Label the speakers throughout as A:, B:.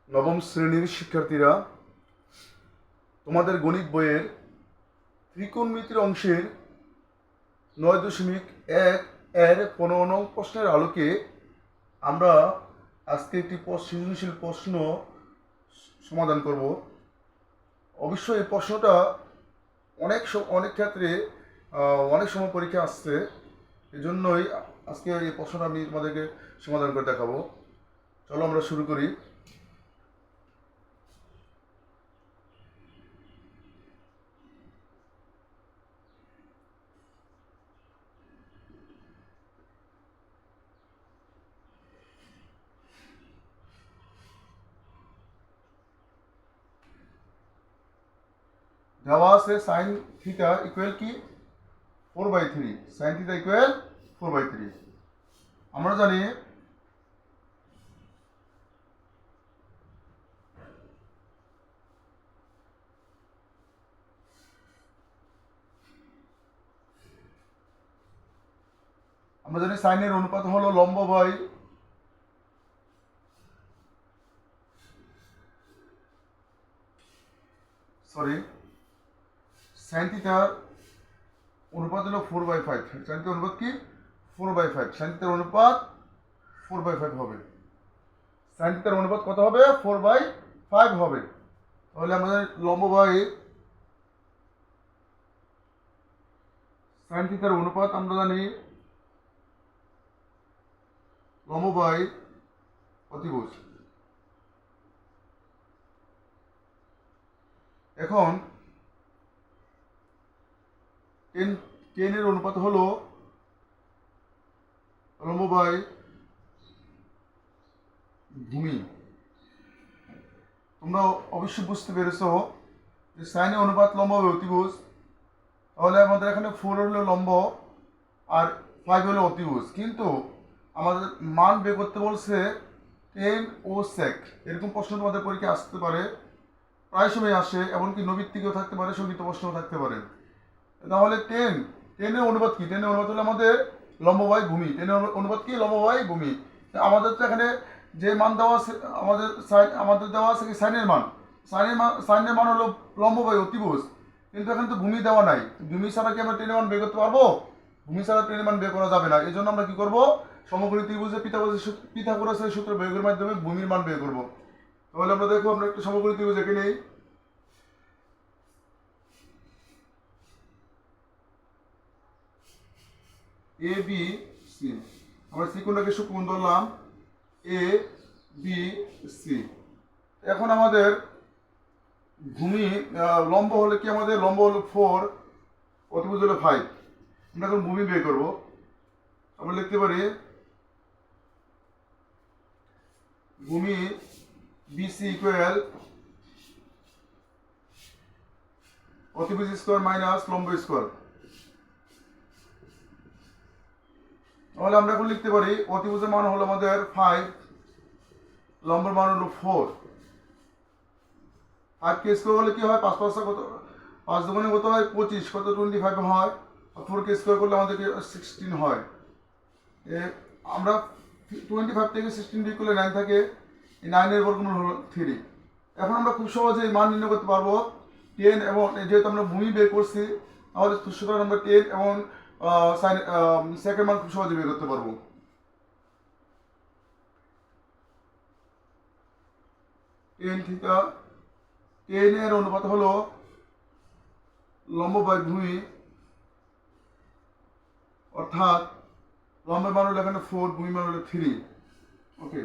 A: নবম শ্রেণীর শিক্ষার্থীরা, তোমাদের গণিত বইয়ের ত্রিকোণমিতির অংশের 9.1 এর 15 নং প্রশ্নের আলোকে আমরা আজকে একটি সৃজনশীল প্রশ্ন সমাধান করব। অবশ্যই এই প্রশ্নটা অনেক ক্ষেত্রে অনেক সময় পরীক্ষা আসছে, এই জন্যই আজকে এই প্রশ্নটা আমি তোমাদেরকে সমাধান করে দেখাবো। চলো আমরা শুরু করি। দেওয়া আছে সাইন থিটা ইকুয়াল কি 4/3, সাইন থিটা ইকুয়াল 4/3। আমরা জানি সাইনের অনুপাত হলো লম্ব বাই সাইন থিটার অনুপাত হলো 4/5। সাইন থিটার অনুপাত কি 4/5। সাইন থিটার অনুপাত 4/5 হবে। সাইন থিটার অনুপাত কত হবে? 4/5 হবে। তাহলে আমাদের লম্ব বাই সাইন থিটার অনুপাত আমরা জানি লম্ব বাই অতিভুজ। এখন টেনের অনুপাত হলো লম্ব বাই ভূমি। তোমরা অবশ্যই বুঝতে পেরেছো যে সাইনের অনুপাত লম্ব বাই অতিভুজ। তাহলে আমাদের এখানে 4 হলো লম্ব আর 5 হলো অতিভুজ, কিন্তু আমাদের মান বের করতে বলছে 10 ও sec। এরকম প্রশ্ন তোমাদের পরীক্ষায় আসতে পারে, প্রায় সময় আসে, এমনকি নৈবিত্তিকও থাকতে পারে, সংগীত প্রশ্নও থাকতে পারে। তাহলে টেনের অনুপাত কি? টেনের অনুপাত হলো আমাদের লম্ব বাই ভূমি। টেনের অনুপাত কি? লম্ব বাই ভূমি। আমাদের তো এখানে যে মান দেওয়া আছে, আমাদের দেওয়া আছে কি সাইনের মান। সাইনের মান হলো লম্ব বাই অতিভুজ, কিন্তু এখানে তো ভূমি দেওয়া নাই। ভূমি ছাড়া কি আমরা টেনের মান বের করতে পারবো? ভূমি ছাড়া টেনের মান বের করা যাবে না। এই জন্য আমরা কি করবো? সমকোণী ত্রিভুজে পিথাগোরাসের সূত্র প্রয়োগের মাধ্যমে ভূমির মান বের করবো। তাহলে আমরা দেখো, আমরা একটা সমকোণী ত্রিভুজ এঁকে নেই। A B C. আমরা সি কোণটাকে কোণ ধরলাম এ বি সি। এখন আমাদের ভূমি লম্ব হলে কি? আমাদের লম্ব হলো 4, অতিভুজ হলো 5। আমরা এখন ভূমি বের করবো। আমরা লিখতে পারি ভূমি বিসি ইকুয়াল অতিভুজ স্কোয়ার মাইনাস লম্ব স্কোয়ার। তাহলে আমরা এখন লিখতে পারি অতিভুজের মান হলো আমাদের 5, লম্বের মান হলো 4। 5 কে স্কোয়ার হলে কি হয়? 5 5 কত? 5 দুগুণে কত হয়? 25। কত? 25 হয়। 4 কে স্কোয়ার করলে আমাদেরকে 16 হয়। আমরা 25 থেকে 16 বিয়োগ করলে 9 থাকে। এই 9 এর বর্গমূল হলো 3। এখন আমরা খুব সহজে এই মান নির্ণয় করতে পারবো। 10 এবং যেহেতু আমরা ভূমি বের করছি, তাহলে সুতরাং আমরা 10 এবং সাইন সেকের মান খুব সহজে বের করতে পারবো। টেন থিটা, 10 এর অনুপাত হলো লম্ব বাই ভূমি, অর্থাৎ লম্বের মান হলো এখানে 4, ভূমি মান হলো 3। ওকে।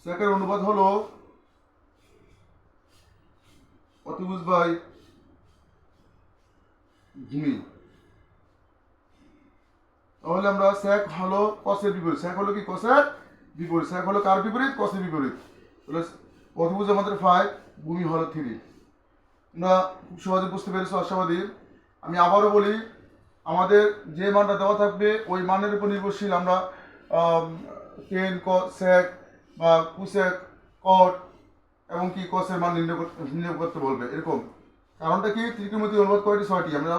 A: সেকের অনুপাত হলো অতিভুজ বাই ভূমি। তাহলে আমরা sec হলো cos-এর বিপরীত। sec হলো কি? cos-এর বিপরীত। sec হলো কার বিপরীত? cos-এর বিপরীত। তাহলে অতিভুজ আমাদের 5, ভূমি হলো 3। তোমরা খুব সহজে বুঝতে পেরেছো আশাবাদী। আমি আবারও বলি, আমাদের যে মানটা দেওয়া থাকবে ওই মানের উপর নির্ভরশীল আমরা টেন sec বা cosec cot এবং কি cos-এর মান নির্ণয় করতে বলবে এরকম। কারণটা কি? ত্রিকোণমিতির অনুপাত কয়টি? 6টি। আমরা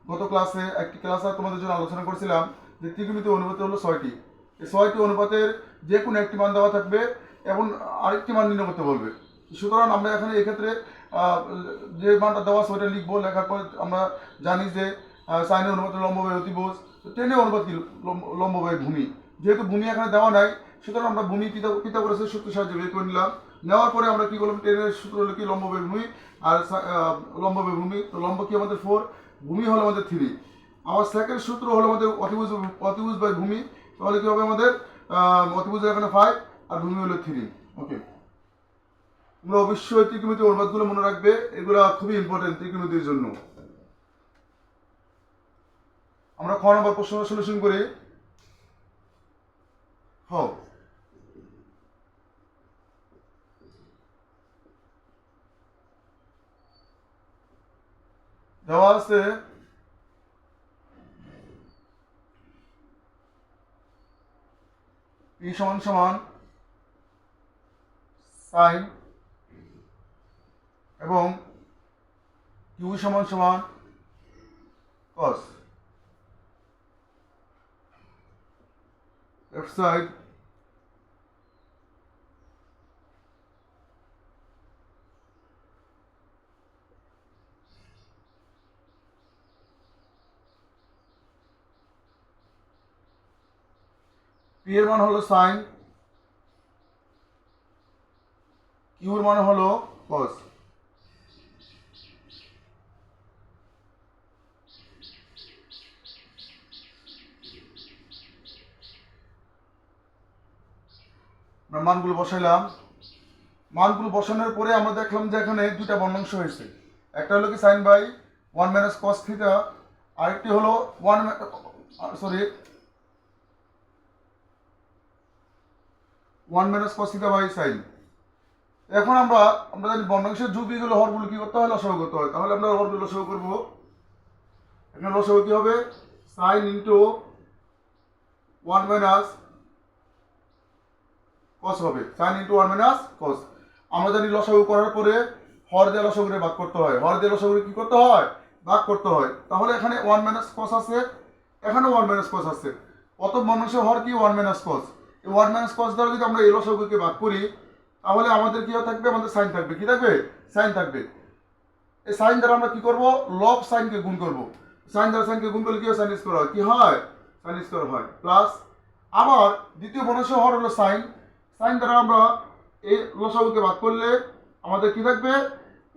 A: গত ক্লাসে একটি ক্লাসে তোমাদের জন্য আলোচনা করেছিলাম যে ত্রিকোণমিতির অনুপাত হলো 6টি। এই 6টি অনুপাতের যে কোনো একটি মান দেওয়া থাকবে এবং আরেকটি মান নির্ণয় করতে বলবে। সুতরাং আমরা এখানে এক্ষেত্রে যে মানটা দেওয়া আছে ওইটা লিখবো, লেখার পর আমরা জানি যে সাইনের অনুপাতের লম্ব বাই অতিভুজ, টেনের অনুপাত কি লম্ব বাই ভূমি। যেহেতু ভূমি এখানে দেওয়া নাই, সুতরাং আমরা ভূমি পিথাগোরাসের সূত্রের সাহায্যে বের করে নিলাম। নেওয়ার পরে আমরা কি করলাম, টেনের সূত্র হলো কি লম্ব বাই ভূমি, আর লম্ব বাই ভূমি, তো লম্ব কি আমাদের 4, ভূমি হলো আমাদের 3। আমার সেকেন্ড সূত্র হলো আমাদের অতিভুজ বাই ভূমি, তাহলে কি হবে আমাদের অতিভুজের এখানে 5 আর ভূমি হলো 3। ওকে, তোমরা অবশ্যই ত্রিকোণমিতির অনুপাতগুলো মনে রাখবে, এগুলো খুবই ইম্পর্টেন্ট ত্রিকোণমিতির জন্য। আমরা খ নম্বর প্রশ্ন সলিউশন করি। দেওয়া আছে P সমান সমান সাইন এবং Q সমান সমান কস। লেফট সাইড P এর মান হলো সাইন, Q এর মান হলো কস। আমরা মানগুলো বসাইলাম। মানগুলো বসানোর পরে আমরা দেখলাম যে এখানে দুইটা বর্ণাংশ হয়েছে। একটা হলো কি sine by 1 minus cos theta, আরেকটি হলো 1 minus cos theta by sine. এখন আমরা জানি বর্ণাংশের যুগগুলো হরগুলো কি করতে হয়, লসাগু করতে হয়। তাহলে আমরা হরগুলো লসাগু করব। এখানে লসাগু কি হবে, সাইন ইন্টু 1 মাইনাস কস হবে, সাইন ইন্টু 1 মাইনাস কস। আমরা জানি লসাগু করার পরে হর দিয়ে লসাগুরে ভাগ করতে হয়, হর দিয়ে লসাগুরে কি করতে হয়, ভাগ করতে হয়। তাহলে এখানে 1 মাইনাস কস আছে, এখানে 1 মাইনাস কস আছে। প্রথম বর্ণাংশের হর কি 1 মাইনাস কস। এই 1 মাইনাস কস দ্বারা যদি আমরা এই লসাগুকে ভাগ করি, তাহলে আমাদের কি থাকবে, আমাদের সাইন থাকবে। কি থাকবে, সাইন থাকবে। এই সাইন দ্বারা আমরা কি করব, লব সাইনকে গুণ করব। সাইন দ্বারা সাইনকে গুণ করলে কি হয়, সাইন স্কোয়ার হয়। কি হয়, সাইন স্কোয়ার হয়। প্লাস আবার দ্বিতীয় বর্ণাংশের হর হলো সাইন, সাইন দ্বারা আমরা এই লসাগুকে ভাগ করলে আমাদের কি থাকবে,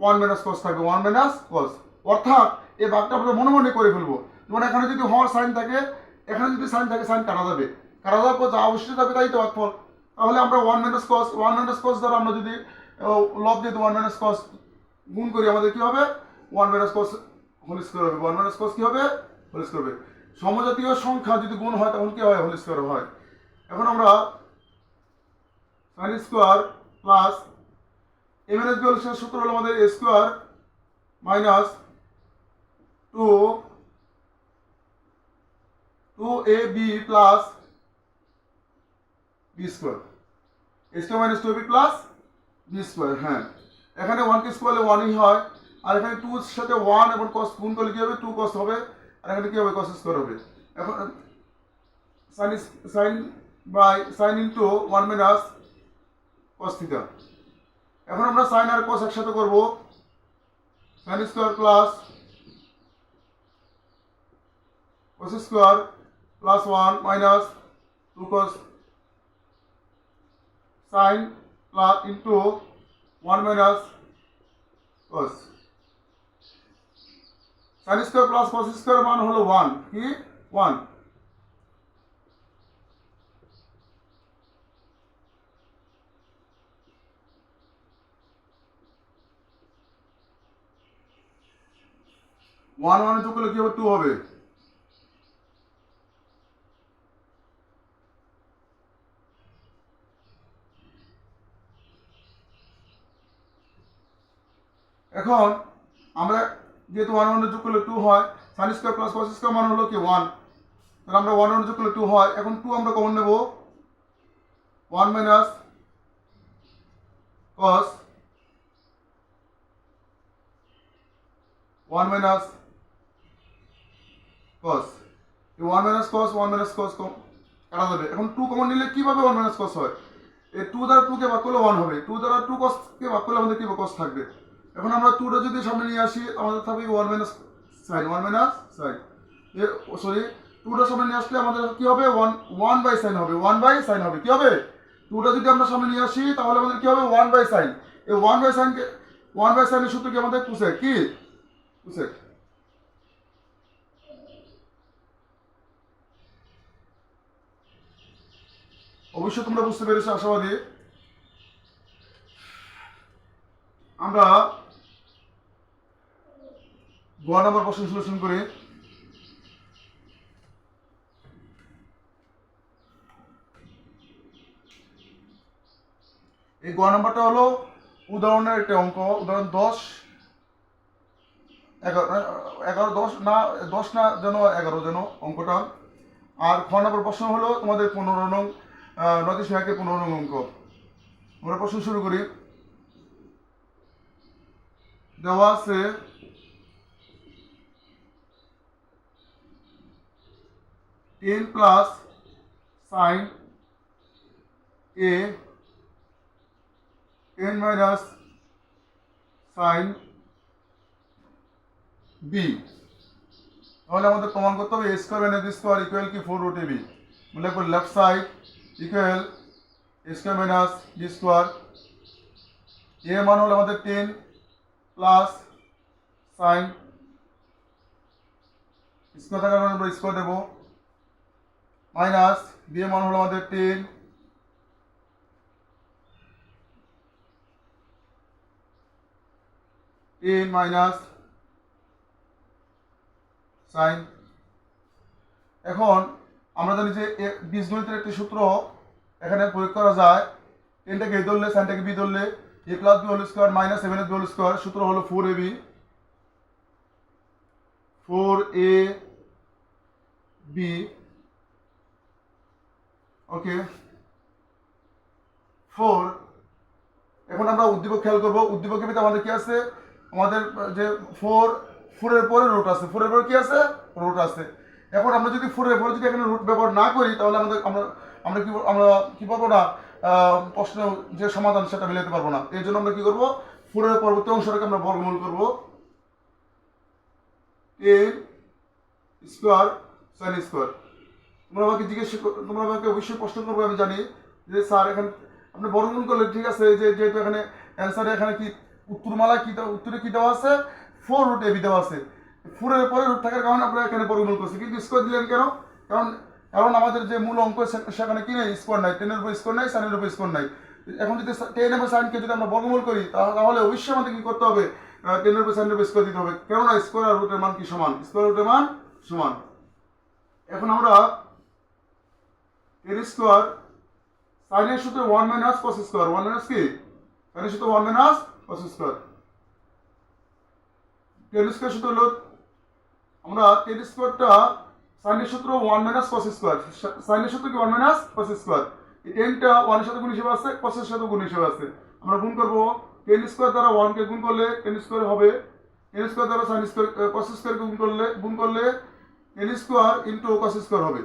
A: 1 মাইনাস কস থাকবে, 1 মাইনাস কস। অর্থাৎ এই ভাগটা আমরা মনে মনে করে ফেলবো। যেমন এখানে যদি হর সাইন থাকে, এখানে যদি সাইন থাকে, সাইন কাটা যাবে, কাটা যাওয়ার পর যা অবশ্যই থাকবে তাই তো ভাগফল। তাহলে আমরা 1 মাইনাস কস দ্বারা আমরা যদি লব দিয়ে 1 মাইনাস কস গুণ করি, আমাদের কি হবে, 1 মাইনাস কস হোল স্কোয়ার হবে। 1 মাইনাস কস কি হবে, হোল স্কোয়ার হবে। সমজাতীয় সংখ্যা যদি গুণ হয় তখন কি হয়, হোল স্কোয়ার হয়। এখন আমরা sine square plus A minus B whole square সূত্র হলো আমাদের A square minus 2ab plus B square, A square minus 2ab plus B square. হ্যাঁ, এখানে 1 কে স্কোয়ার হলে 1ই হয়, আর এখানে 2 এর সাথে 1 এবং cos গুণ করলে কি হবে, 2 cos হবে, আর এখানে কি হবে, cos স্কোয়ার হবে। এখন sine into 1 minus cos theta. এখন আমরা সাইন আর cos একসাথে করব, sine square plus cos square plus 1 minus 2 cos sine plus into 1 minus cos। Sine square plus cos square মান হলো 1, কি 1। ওয়ান ওয়ানে যোগ করলে কি হবে, 2 হবে। এখন আমরা যেহেতু 1 1 যোগ করলে 2 হয়, sign square plus cos square মান হলো কি 1, তাহলে আমরা 1 1 যোগ করলে 2 হয়। এখন 2 আমরা কমন নেব, 1 minus cos 1 minus cos, 1 minus cos 1 minus cos কাটা যাবে। এখন 2 কমন নিলে কিভাবে 1 মাইনাস কস হয়? এই 2 দ্বারা 2 কে ভাগ করলে 1 হবে, 2 দ্বারা 2 কস কে ভাগ করলে আমাদের কি কস থাকবে। এখন আমরা 2টা যদি সামনে নিয়ে আসি আমাদের থাকবে 1 minus sine, 1 minus sine, sorry 2টা সামনে নিয়ে আসলে আমাদের কি হবে 1 বাই সাইন হবে, 1 বাই সাইন হবে। কি হবে? 2টা যদি আমরা সামনে নিয়ে আসি তাহলে আমাদের কি হবে 1 বাই সাইন। এই 1 বাই সাইনকে 1 বাই সাইনের সূত্র কি আমাদের কোসেক, কি কোসেক। অবশ্যই তোমরা বুঝতে পেরেছো আশাবাদী। আমরা গ নাম্বার প্রশ্ন সলিউশন করি। এই গ নাম্বারটা হলো উদাহরণের একটা অঙ্ক, উদাহরণ 10 11 10 না 10 না যেন 11 যেন অঙ্কটা। আর খ নাম্বার প্রশ্ন হলো তোমাদের 15 নং 9 15 নং অঙ্ক। আমরা প্রশ্ন শুরু করি। দেওয়া আছে tan plus sine A 10 minus sine B. তাহলে আমাদের প্রমাণ করতে হবে A square minus B square equal কি 4 রুট এ বি। মনে রাখবো left side equal A square minus B square. এর মান হলো আমাদের 10 প্লাস সাইন স্কোয়ার থাকার কারণে আমরা স্কোয়ার দেবো, মাইনাস বি এর মান হলো আমাদের 10 মাইনাস সাইন। এখন আমরা জানি যে বীজগণিতের একটি সূত্র এখানে প্রয়োগ করা যায়। 10টাকে এ ধরলে সাইনটাকে বি ধরলে A plus B whole square minus 7 B whole square, সূত্র হলো 4ab 4ab। ওকে 4। এখন আমরা উদ্দীপক খেয়াল করবো। উদ্দীপকের ভিতরে আমাদের কি আছে, আমাদের যে 4 এর পরে রুট আছে, 4 এর পরে কি আছে, রুট আছে। এখন আমরা যদি 4 এর পরে যদি এখানে রুট ব্যবহার না করি তাহলে আমাদের আমরা কি পারবো না, প্রশ্ন যে সমাধান সেটা মিলাতে পারবো না। এই জন্য আমরা কি করবো, 4 এর পরবর্তী অংশটাকে আমরা বর্গমূল করবো, 10 স্কোয়ার সাইন স্কোয়ার। তোমরা আমাকে অবশ্যই প্রশ্ন করবে, আমি জানি যে স্যার এখানে আপনি বর্গমূল করলে ঠিক আছে, যে যেহেতু এখানে অ্যান্সারে এখানে কি উত্তরমালা কি উত্তরে কি দেওয়া আছে, 4 রুট এবি দেওয়া আছে। 4 এর পরে রুট থাকার কারণে আমরা এখানে বর্গমূল করছি, কিন্তু স্কোয়ার দিলেন কেন? কারণ কারণ আমাদের যে মূল অঙ্ক সেখানে কি নেই, স্কোয়ার নাই, 10 এর উপর স্কোয়ার নাই, সাইনের উপর স্কোয়ার নাই। এখন যদি 10 এবং সাইনকে যদি আমরা বর্গমূল করি তাহলে অবশ্যই আমাদের কি করতে হবে, 10 এর উপর সাইনের উপর স্কোয়ার দিতে হবে, কেননা স্কোয়ার আর রুটের মান কি সমান, স্কোয়ার রুটের মান সমান। এখন আমরা 10 স্কোয়ার সাইনের সূত্র 1 মাইনাস কস স্কোয়ার, 1 মাইনাস কি সাইনের সূত্র 1 মাইনাস কস স্কোয়ার। 10 স্কোয়ার সূত্র হলো আমরা 10 স্কোয়ারটা সাইনের সূত্র 1 মাইনাস কস স্কোয়ার, সাইনের সূত্র কি 1 মাইনাস কস স্কোয়ার। এই 10টা 1 এর সাথে গুণ হিসেবে আছে, কসের সাথে গুণ হিসেবে আছে। আমরা গুণ করব, 10 স্কোয়ার দ্বারা 1 কে গুণ করলে 10 স্কোয়ার হবে, 10 স্কোয়ার দ্বারা সাইন স্কোয়ার কস স্কোয়ার কে গুণ করলে 10 স্কোয়ার ইনটু কস স্কোয়ার হবে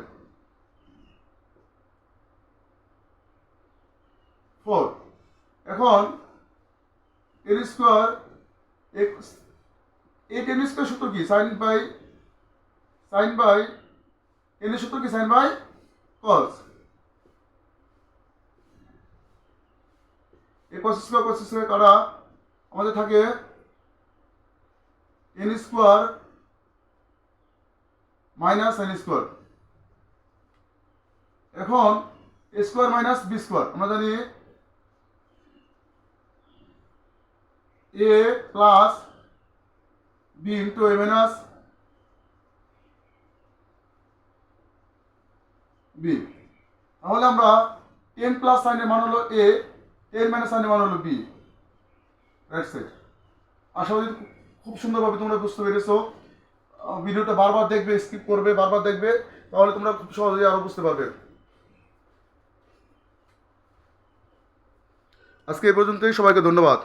A: 4। এখন 10 স্কোয়ার এই 10 স্কোয়ার সূত্র কি, সাইন বাই 10 এর সূত্র কি সাইন বাই কস। এই কস স্কোয়ার কাটা আমাদের থাকে n square minus sine square. এখন a square minus B square, আমরা জানি a plus B into a minus B. তাহলে আমরা 10 প্লাস সাইনের মান হলো a, 10 মাইনাস সাইনের মান হলো বি, রাইট সাইড। আশা করি খুব সুন্দরভাবে তোমরা বুঝতে পেরেছো। ভিডিওটা বারবার দেখবে, স্কিপ করবে, বারবার দেখবে, তাহলে তোমরা খুব সহজেই আরো বুঝতে পারবে। আজকে এই পর্যন্তই, সবাইকে ধন্যবাদ।